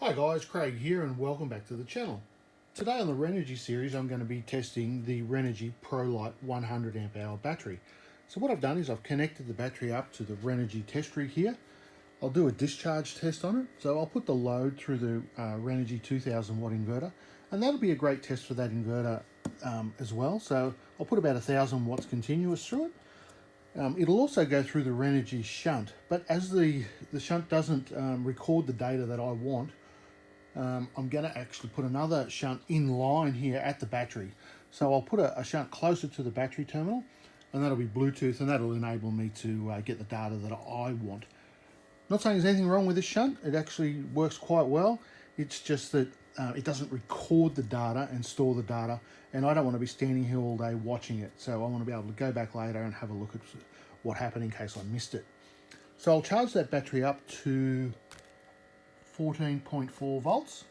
Hi guys, Craig here and welcome back to the channel. Today on the Renogy series I'm going to be testing the Renogy ProLite 100 amp hour battery. So what I've done is I've connected the battery up to the Renogy test rig here. I'll do a discharge test on it. So I'll put the load through the Renogy 2000 watt inverter, and that'll be a great test for that inverter as well. So I'll put about 1000 watts continuous through it. It'll also go through the Renogy shunt, but as the shunt doesn't record the data that I want, I'm going to actually put another shunt in line here at the battery. So I'll put a shunt closer to the battery terminal, and that'll be Bluetooth, and that'll enable me to get the data that I want. Not saying there's anything wrong with this shunt, it actually works quite well. It's just that it doesn't record the data and store the data, and I don't want to be standing here all day watching it. So I want to be able to go back later and have a look at what happened in case I missed it. So I'll charge that battery up to 14.4 volts,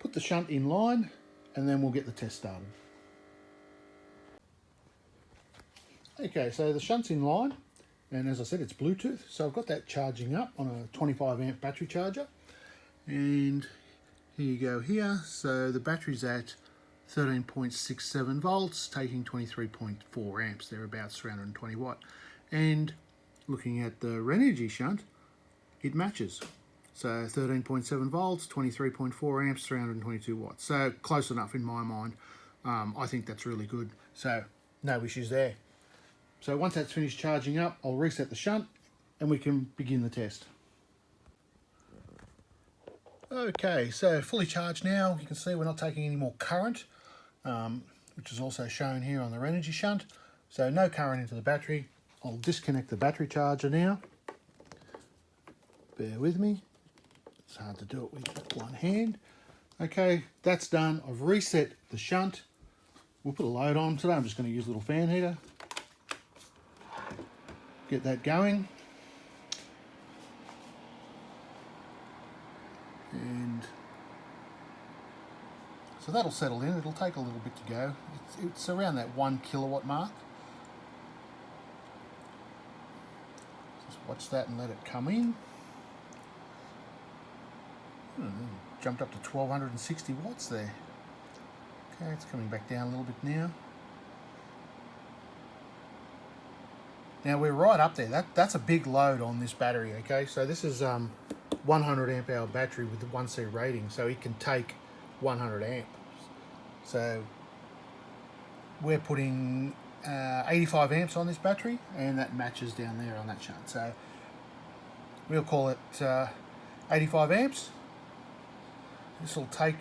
put the shunt in line, and then we'll get the test started. Okay, so the shunt's in line, and as I said, it's Bluetooth, so I've got that charging up on a 25 amp battery charger, and here you go here. So the battery's at 13.67 volts, taking 23.4 amps, thereabouts 320 watt. And looking at the Renogy shunt, it matches. So 13.7 volts, 23.4 amps, 322 watts. So close enough in my mind. I think that's really good. So no issues there. So once that's finished charging up, I'll reset the shunt and we can begin the test. Okay, so fully charged now. You can see we're not taking any more current, which is also shown here on the Renogy shunt. So no current into the battery. I'll disconnect the battery charger now. Bear with me. It's hard to do it with one hand. Okay, that's done. I've reset the shunt. We'll put a load on. Today I'm just going to use a little fan heater. Get that going. And so that'll settle in. It'll take a little bit to go. It's around that 1 kilowatt mark. Just watch that and let it come in. Jumped up to 1260 watts there. Okay, it's coming back down a little bit now. Now we're right up there. That's a big load on this battery. Okay, so this is 100 amp hour battery with the 1C rating, so it can take 100 amps. So we're putting 85 amps on this battery, and that matches down there on that shunt. So we'll call it 85 amps. This will take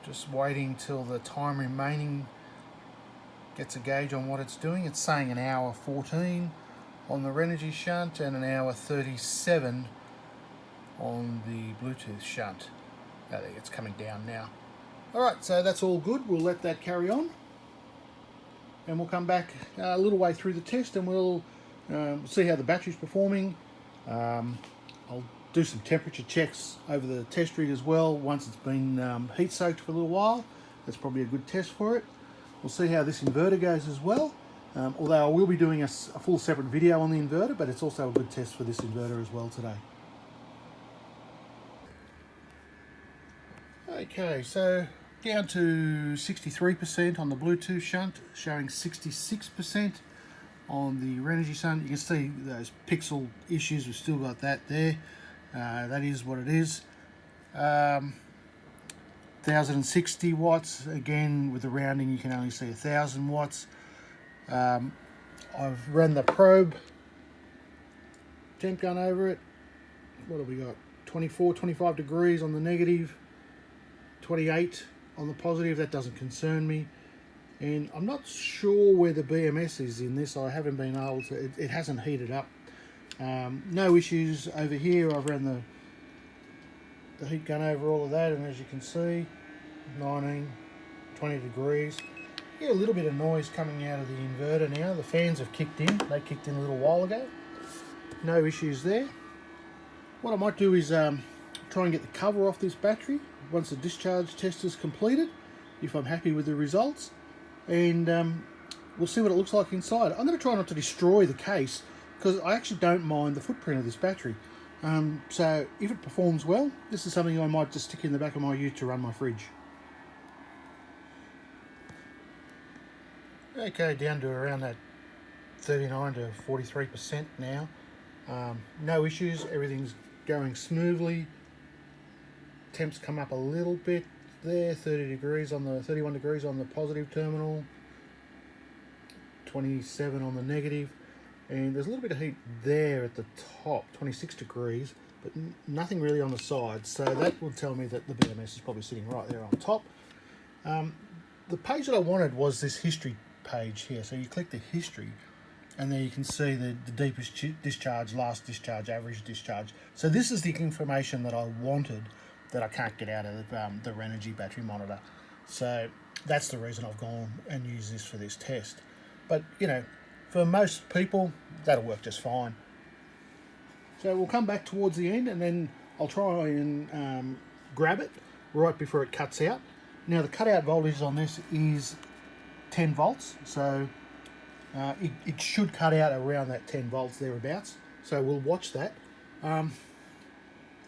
just waiting till the time remaining gets a gauge on what it's doing. It's saying an hour 14 on the Renogy shunt and an hour 37 on the Bluetooth shunt. I think it's coming down now. Alright, so that's all good. We'll let that carry on, and we'll come back a little way through the test and we'll see how the battery's performing. I'll do some temperature checks over the test rig as well once it's been heat soaked for a little while. That's probably a good test for it. We'll see how this inverter goes as well, although I will be doing a full separate video on the inverter, but it's also a good test for this inverter as well today. Okay, so down to 63% on the Bluetooth shunt, showing 66% on the Renogy shunt. You can see those pixel issues. We've still got that there. That is what it is. 1060 watts. Again, with the rounding, you can only see 1000 watts. I've run the probe temp gun over it. What have we got? 24, 25 degrees on the negative, 28 on the positive. That doesn't concern me. And I'm not sure where the BMS is in this. I haven't been able to, it hasn't heated up. No issues over here. I've run the heat gun over all of that, and as you can see, 19, 20 degrees. Get a little bit of noise coming out of the inverter now. The fans have kicked in. They kicked in a little while ago. No issues there. What I might do is try and get the cover off this battery once the discharge test is completed, if I'm happy with the results. And we'll see what it looks like inside. I'm going to try not to destroy the case because I actually don't mind the footprint of this battery. So if it performs well, this is something I might just stick in the back of my ute to run my fridge. Okay, down to around that 39 to 43% now. No issues, everything's going smoothly. Temps come up a little bit there, 31 degrees on the positive terminal, 27 on the negative, and there's a little bit of heat there at the top, 26 degrees, but nothing really on the sides, so that would tell me that the BMS is probably sitting right there on top. The page that I wanted was this history page here, so you click the history and there you can see the deepest discharge, last discharge, average discharge. So this is the information that I wanted that I can't get out of the Renogy battery monitor. So that's the reason I've gone and used this for this test. But, you know, for most people, that'll work just fine. So we'll come back towards the end and then I'll try and grab it right before it cuts out. Now the cutout voltage on this is 10 volts, so it should cut out around that 10 volts thereabouts. So we'll watch that.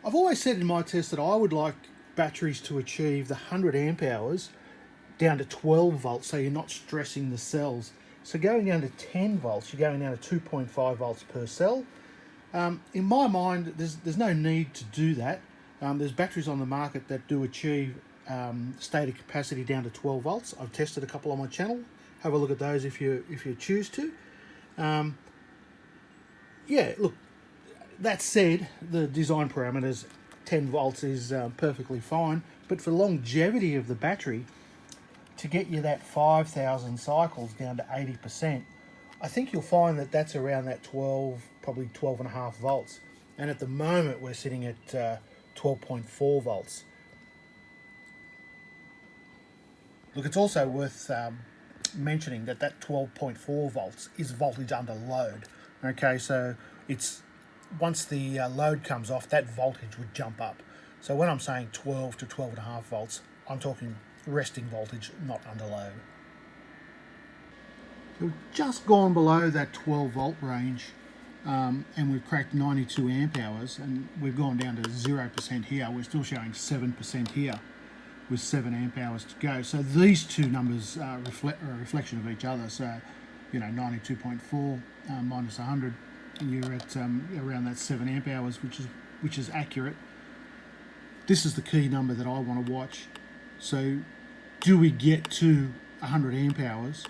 I've always said in my test that I would like batteries to achieve the 100 amp hours down to 12 volts, so you're not stressing the cells. So going down to 10 volts, you're going down to 2.5 volts per cell. In my mind, there's no need to do that. There's batteries on the market that do achieve stated capacity down to 12 volts. I've tested a couple on my channel. Have a look at those if you choose to. Yeah, look, that said, the design parameters, 10 volts is perfectly fine, but for longevity of the battery, to get you that 5,000 cycles down to 80%, I think you'll find that that's around that 12, probably 12.5 volts. And at the moment, we're sitting at 12.4 volts. Look, it's also worth mentioning that 12.4 volts is voltage under load. Okay, so it's once the load comes off, that voltage would jump up. So when I'm saying 12 to 12.5 volts, I'm talking resting voltage, not under load. So we've just gone below that 12 volt range and we've cracked 92 amp hours and we've gone down to 0% here. We're still showing 7% here with 7 amp hours to go. So these two numbers are a reflection of each other. So, you know, 92.4 minus 100, you're at around that 7 amp hours, which is accurate. This is the key number that I want to watch. So do we get to 100 amp hours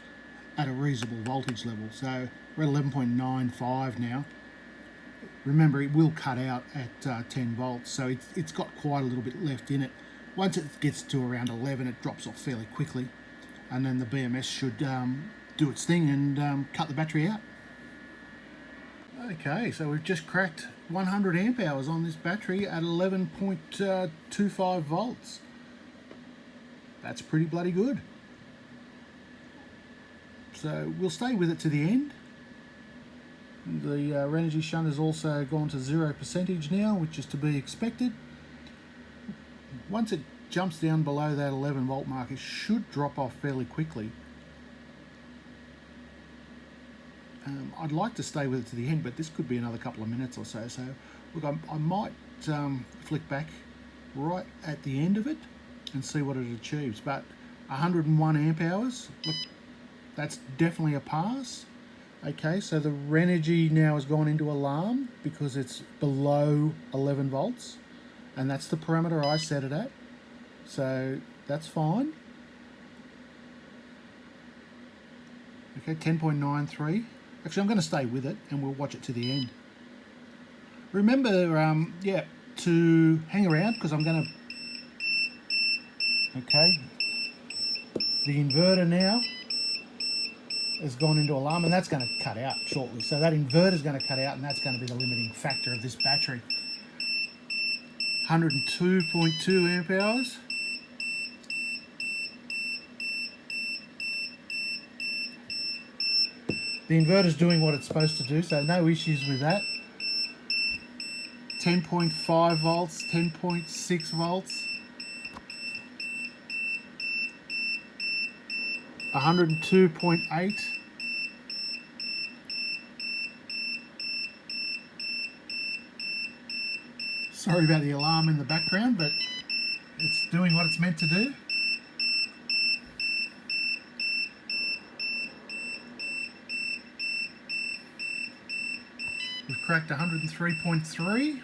at a reasonable voltage level? So we're at 11.95 now. Remember, it will cut out at 10 volts, so it's got quite a little bit left in it. Once it gets to around 11, it drops off fairly quickly, and then the BMS should do its thing and cut the battery out. Okay, so we've just cracked 100 amp hours on this battery at 11.25 volts. That's pretty bloody good. So we'll stay with it to the end. The Renogy shunt has also gone to 0% now, which is to be expected. Once it jumps down below that 11 volt mark, it should drop off fairly quickly. I'd like to stay with it to the end, but this could be another couple of minutes or so. So look, I might flick back right at the end of it and see what it achieves. But 101 amp hours, look, that's definitely a pass. Okay, so the Renogy now has gone into alarm because it's below 11 volts, and that's the parameter I set it at. So that's fine. Okay, 10.93. Actually, I'm going to stay with it and we'll watch it to the end. Remember, yeah, to hang around because I'm going to... Okay, the inverter now has gone into alarm and that's going to cut out shortly. So that inverter is going to cut out and that's going to be the limiting factor of this battery. 102.2 amp hours. The inverter's doing what it's supposed to do, so no issues with that. 10.5 volts, 10.6 volts. 102.8. Sorry about the alarm in the background, but it's doing what it's meant to do. We've cracked 103.3,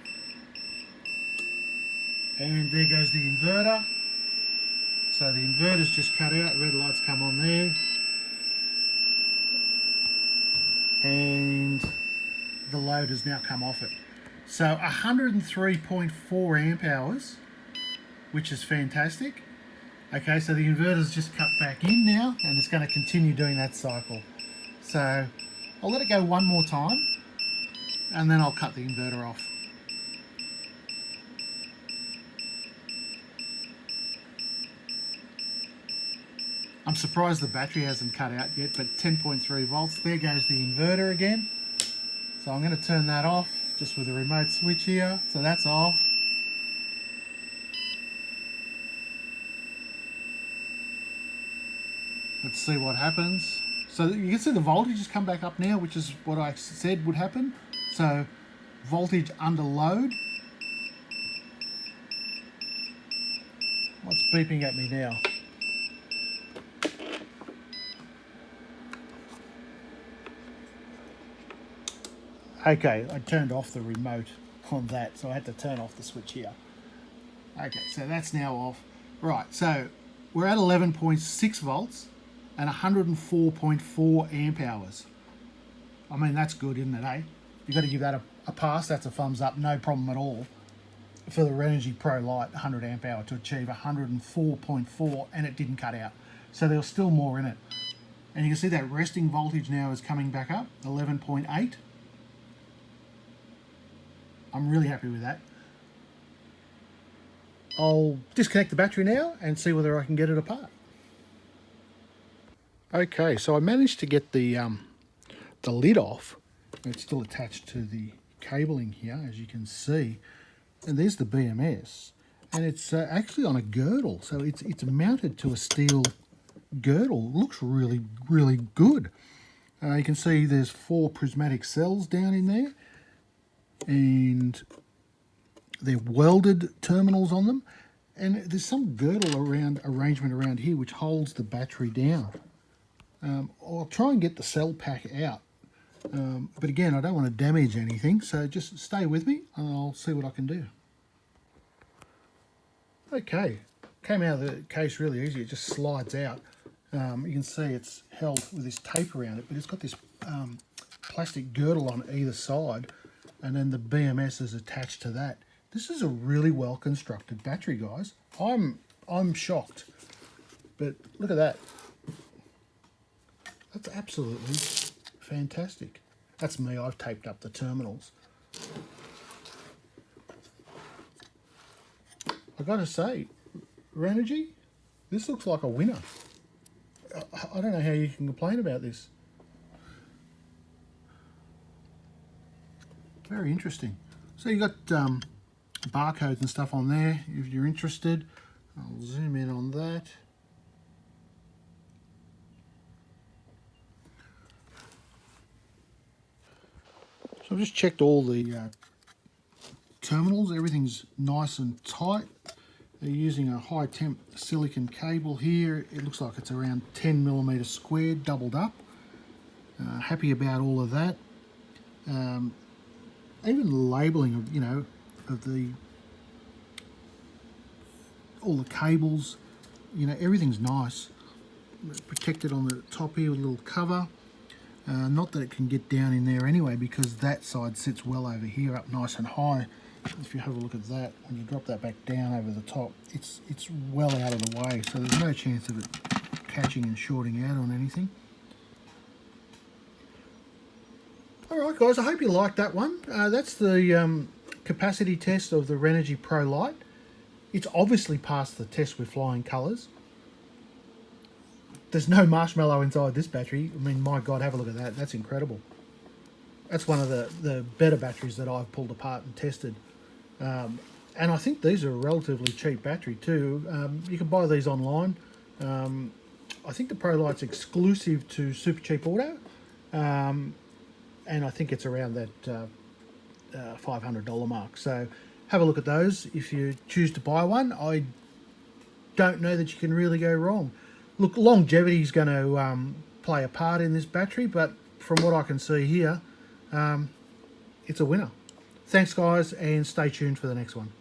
and there goes the inverter. So the inverter's just cut out, red lights come on there, and the load has now come off it. So 103.4 amp hours, which is fantastic. Okay, so the inverter's just cut back in now, and it's going to continue doing that cycle. So I'll let it go one more time, and then I'll cut the inverter off. I'm surprised the battery hasn't cut out yet, but 10.3 volts. There goes the inverter again. So I'm going to turn that off just with a remote switch here. So that's off. Let's see what happens. So you can see the voltage has come back up now, which is what I said would happen. So voltage under load. What's beeping at me now? Okay, I turned off the remote on that, so I had to turn off the switch here. Okay, so that's now off. Right, so we're at 11.6 volts and 104.4 amp hours. I mean, that's good, isn't it, eh? You've got to give that a pass. That's a thumbs up, no problem at all. For the Renogy Pro Lite 100 amp hour to achieve 104.4, and it didn't cut out. So there's still more in it. And you can see that resting voltage now is coming back up, 11.8. I'm really happy with that. I'll disconnect the battery now and see whether I can get it apart. Okay, so I managed to get the lid off. It's still attached to the cabling here, as you can see. And there's the BMS, and it's actually on a girdle, so it's mounted to a steel girdle. It looks really, really good. You can see there's 4 prismatic cells down in there, and they're welded terminals on them, and there's some girdle arrangement around here which holds the battery down. I'll try and get the cell pack out, but again, I don't want to damage anything, so just stay with me and I'll see what I can do. Okay, came out of the case really easy. It just slides out. You can see it's held with this tape around it, but it's got this plastic girdle on either side, and then the BMS is attached to that. This is a really well constructed battery, guys. I'm shocked, but look at that. That's absolutely fantastic. That's me. I've taped up the terminals. I gotta say, Renogy, this looks like a winner. I don't know how you can complain about this. Very interesting. So you got barcodes and stuff on there if you're interested. I'll zoom in on that. So I've just checked all the terminals. Everything's nice and tight. They're using a high temp silicon cable here. It looks like it's around 10 millimeters squared, doubled up. Happy about all of that. Even the labelling of, you know, of all the cables, you know, everything's nice. Protected on the top here with a little cover. Not that it can get down in there anyway, because that side sits well over here, up nice and high. If you have a look at that, when you drop that back down over the top, it's well out of the way, so there's no chance of it catching and shorting out on anything. Alright guys, I hope you liked that one. That's the capacity test of the Renogy Pro Lite. It's obviously passed the test with flying colours. There's no marshmallow inside this battery. I mean, my God, have a look at that. That's incredible. That's one of the better batteries that I've pulled apart and tested. And I think these are a relatively cheap battery too. You can buy these online. I think the Pro Lite's exclusive to Super Cheap Auto. And I think it's around that $500 mark. So have a look at those if you choose to buy one. I don't know that you can really go wrong. Look, longevity is going to play a part in this battery, but from what I can see here, it's a winner. Thanks guys, and stay tuned for the next one.